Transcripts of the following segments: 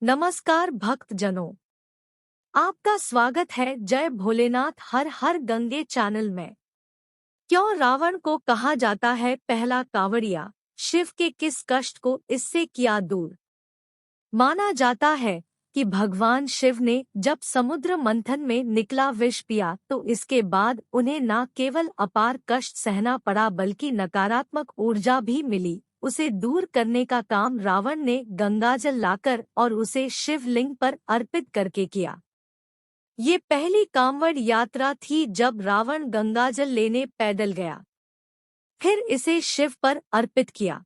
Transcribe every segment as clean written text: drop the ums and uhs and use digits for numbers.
नमस्कार भक्तजनों, आपका स्वागत है जय भोलेनाथ हर हर गंगे चैनल में। क्यों रावण को कहा जाता है पहला कांवड़िया, शिव के किस कष्ट को इससे किया दूर। माना जाता है कि भगवान शिव ने जब समुद्र मंथन में निकला विष पिया तो इसके बाद उन्हें न केवल अपार कष्ट सहना पड़ा बल्कि नकारात्मक ऊर्जा भी मिली। उसे दूर करने का काम रावण ने गंगाजल लाकर और उसे शिवलिंग पर अर्पित करके किया। ये पहली कांवड़ यात्रा थी जब रावण गंगाजल लेने पैदल गया, फिर इसे शिव पर अर्पित किया।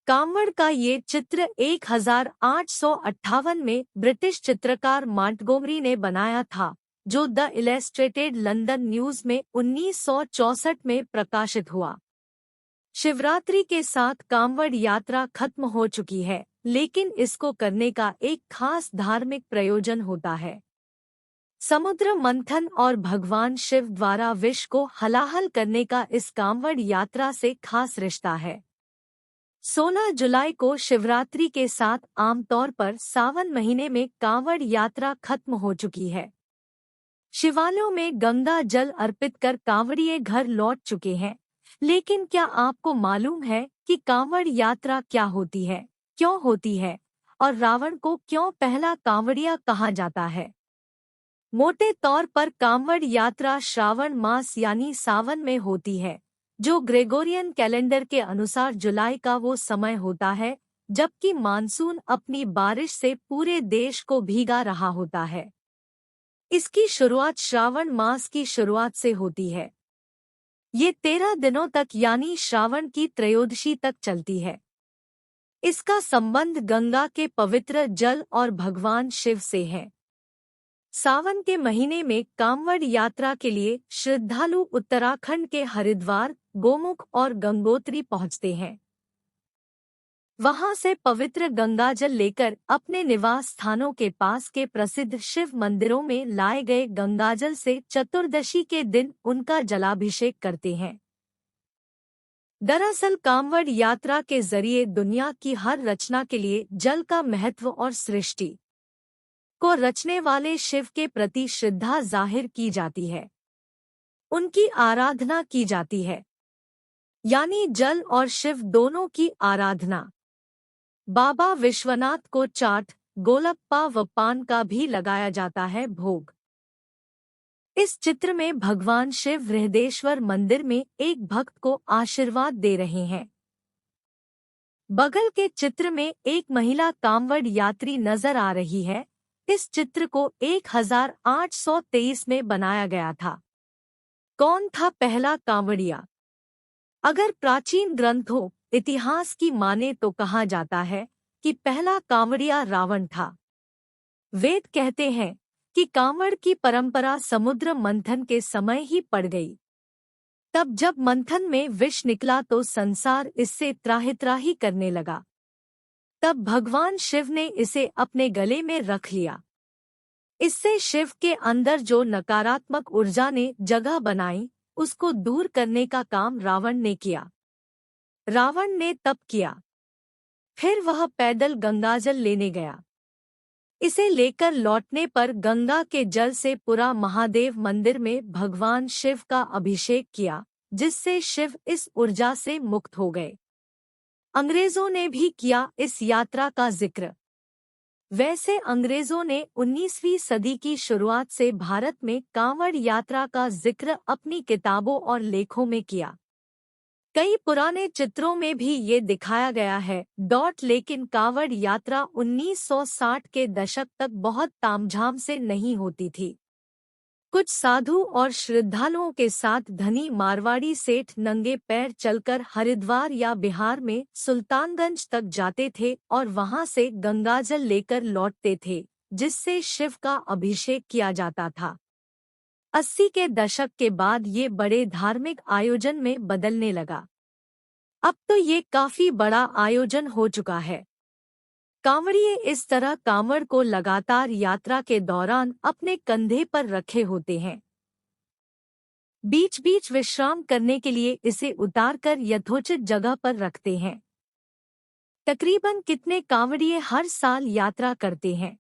कांवड़ का ये चित्र 1858 में ब्रिटिश चित्रकार मॉन्टगोमरी ने बनाया था, जो द इलस्ट्रेटेड लंदन न्यूज में 1964 में प्रकाशित हुआ। शिवरात्रि के साथ कांवड़ यात्रा खत्म हो चुकी है, लेकिन इसको करने का एक खास धार्मिक प्रयोजन होता है। समुद्र मंथन और भगवान शिव द्वारा विष को हलाहल करने का इस कांवड़ यात्रा से खास रिश्ता है। 16 जुलाई को शिवरात्रि के साथ आमतौर पर सावन महीने में कांवड़ यात्रा खत्म हो चुकी है। शिवालयों में गंगा जल अर्पित कर कांवड़िए घर लौट चुके हैं, लेकिन क्या आपको मालूम है कि कांवड़ यात्रा क्या होती है, क्यों होती है और रावण को क्यों पहला कांवड़िया कहा जाता है? मोटे तौर पर कांवड़ यात्रा श्रावण मास यानी सावन में होती है, जो ग्रेगोरियन कैलेंडर के अनुसार जुलाई का वो समय होता है जबकि मानसून अपनी बारिश से पूरे देश को भीगा रहा होता है। इसकी शुरुआत श्रावण मास की शुरुआत से होती है। ये 13 दिनों तक यानी श्रावण की त्रयोदशी तक चलती है। इसका संबंध गंगा के पवित्र जल और भगवान शिव से है। सावन के महीने में कांवड़ यात्रा के लिए श्रद्धालु उत्तराखंड के हरिद्वार, गोमुख और गंगोत्री पहुंचते हैं। वहां से पवित्र गंगाजल लेकर अपने निवास स्थानों के पास के प्रसिद्ध शिव मंदिरों में लाए गए गंगाजल से चतुर्दशी के दिन उनका जलाभिषेक करते हैं। दरअसल कांवड़ यात्रा के जरिए दुनिया की हर रचना के लिए जल का महत्व और सृष्टि को रचने वाले शिव के प्रति श्रद्धा जाहिर की जाती है, उनकी आराधना की जाती है, यानी जल और शिव दोनों की आराधना। बाबा विश्वनाथ को चाट, गोलप्पा व पान का भी लगाया जाता है भोग। इस चित्र में भगवान शिव बृहदेश्वर मंदिर में एक भक्त को आशीर्वाद दे रहे हैं। बगल के चित्र में एक महिला कांवड़ यात्री नजर आ रही है। इस चित्र को 1823 में बनाया गया था। कौन था पहला कांवड़िया? अगर प्राचीन ग्रंथों, इतिहास की माने तो कहा जाता है कि पहला कांवड़िया रावण था। वेद कहते हैं कि कांवड़ की परंपरा समुद्र मंथन के समय ही पड़ गई। तब जब मंथन में विष निकला तो संसार इससे त्राहि-त्राहि करने लगा। तब भगवान शिव ने इसे अपने गले में रख लिया। इससे शिव के अंदर जो नकारात्मक ऊर्जा ने जगह बनाई, उसको दूर करने का काम रावण ने किया। रावण ने तप किया, फिर वह पैदल गंगाजल लेने गया। इसे लेकर लौटने पर गंगा के जल से पूरा महादेव मंदिर में भगवान शिव का अभिषेक किया, जिससे शिव इस ऊर्जा से मुक्त हो गए। अंग्रेजों ने भी किया इस यात्रा का जिक्र। वैसे अंग्रेजों ने 19वीं सदी की शुरुआत से भारत में कांवड़ यात्रा का जिक्र अपनी किताबों और लेखों में किया। कई पुराने चित्रों में भी ये दिखाया गया है। लेकिन कांवड़ यात्रा 1960 के दशक तक बहुत तामझाम से नहीं होती थी। कुछ साधु और श्रद्धालुओं के साथ धनी मारवाड़ी सेठ नंगे पैर चलकर हरिद्वार या बिहार में सुल्तानगंज तक जाते थे और वहां से गंगाजल लेकर लौटते थे, जिससे शिव का अभिषेक किया जाता था। 80 के दशक के बाद ये बड़े धार्मिक आयोजन में बदलने लगा। अब तो ये काफी बड़ा आयोजन हो चुका है। कांवड़िए इस तरह कांवड़ को लगातार यात्रा के दौरान अपने कंधे पर रखे होते हैं। बीच बीच विश्राम करने के लिए इसे उतारकर यथोचित जगह पर रखते हैं। तकरीबन कितने कांवड़िए हर साल यात्रा करते हैं?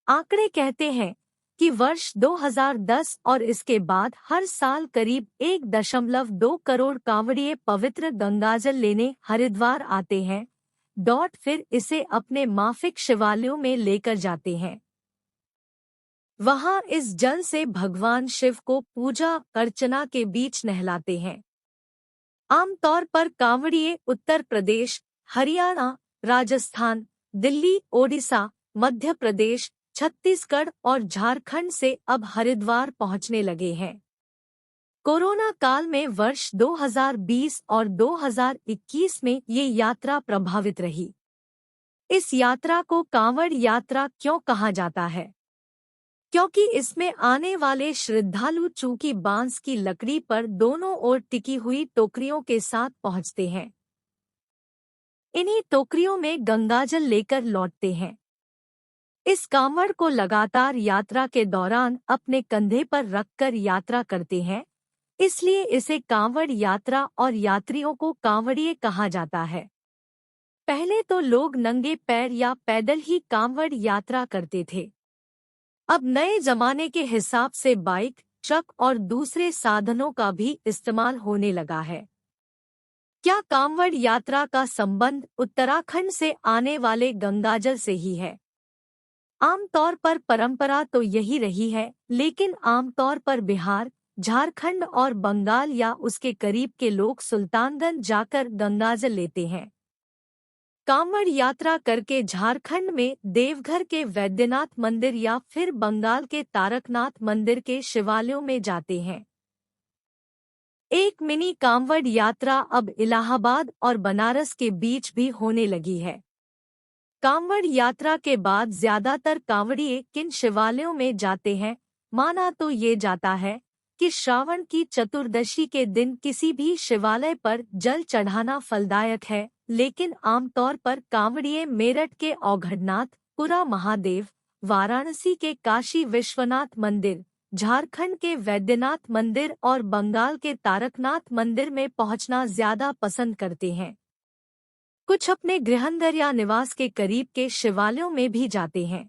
आंकड़े कहते हैं कि वर्ष 2010 और इसके बाद हर साल करीब 1.2 करोड़ कांवड़िए पवित्र गंगाजल लेने हरिद्वार आते हैं। फिर इसे अपने माफिक शिवालयों में लेकर जाते हैं। वहां इस जल से भगवान शिव को पूजा अर्चना के बीच नहलाते हैं। आमतौर पर कांवड़िए उत्तर प्रदेश, हरियाणा, राजस्थान, दिल्ली, ओडिशा, मध्य प्रदेश, छत्तीसगढ़ और झारखंड से अब हरिद्वार पहुंचने लगे हैं। कोरोना काल में वर्ष 2020 और 2021 में ये यात्रा प्रभावित रही। इस यात्रा को कांवड़ यात्रा क्यों कहा जाता है? क्योंकि इसमें आने वाले श्रद्धालु चूंकि बांस की लकड़ी पर दोनों ओर टिकी हुई टोकरियों के साथ पहुंचते हैं। इन्हीं टोकरियों में गंगाजल लेकर लौटते हैं। इस कांवड़ को लगातार यात्रा के दौरान अपने कंधे पर रखकर यात्रा करते हैं, इसलिए इसे कांवड़ यात्रा और यात्रियों को कांवड़िए कहा जाता है। पहले तो लोग नंगे पैर या पैदल ही कांवड़ यात्रा करते थे। अब नए जमाने के हिसाब से बाइक, ट्रक और दूसरे साधनों का भी इस्तेमाल होने लगा है। क्या कांवड़ यात्रा का संबंध उत्तराखंड से आने वाले गंगाजल से ही है? आमतौर पर परंपरा तो यही रही है, लेकिन आमतौर पर बिहार, झारखंड और बंगाल या उसके करीब के लोग सुल्तानगंज जाकर गंगाजल लेते हैं। कांवड़ यात्रा करके झारखंड में देवघर के वैद्यनाथ मंदिर या फिर बंगाल के तारकनाथ मंदिर के शिवालयों में जाते हैं। एक मिनी कांवड़ यात्रा अब इलाहाबाद और बनारस के बीच भी होने लगी है। कांवड़ यात्रा के बाद ज्यादातर कांवड़िए किन शिवालयों में जाते हैं? माना तो ये जाता है कि श्रावण की चतुर्दशी के दिन किसी भी शिवालय पर जल चढ़ाना फलदायक है, लेकिन आमतौर पर कांवड़िए मेरठ के औघड़नाथ, पुरा महादेव, वाराणसी के काशी विश्वनाथ मंदिर, झारखंड के वैद्यनाथ मंदिर और बंगाल के तारकनाथ मंदिर में पहुंचना ज्यादा पसंद करते हैं। कुछ अपने गृहंदर या निवास के करीब के शिवालयों में भी जाते हैं।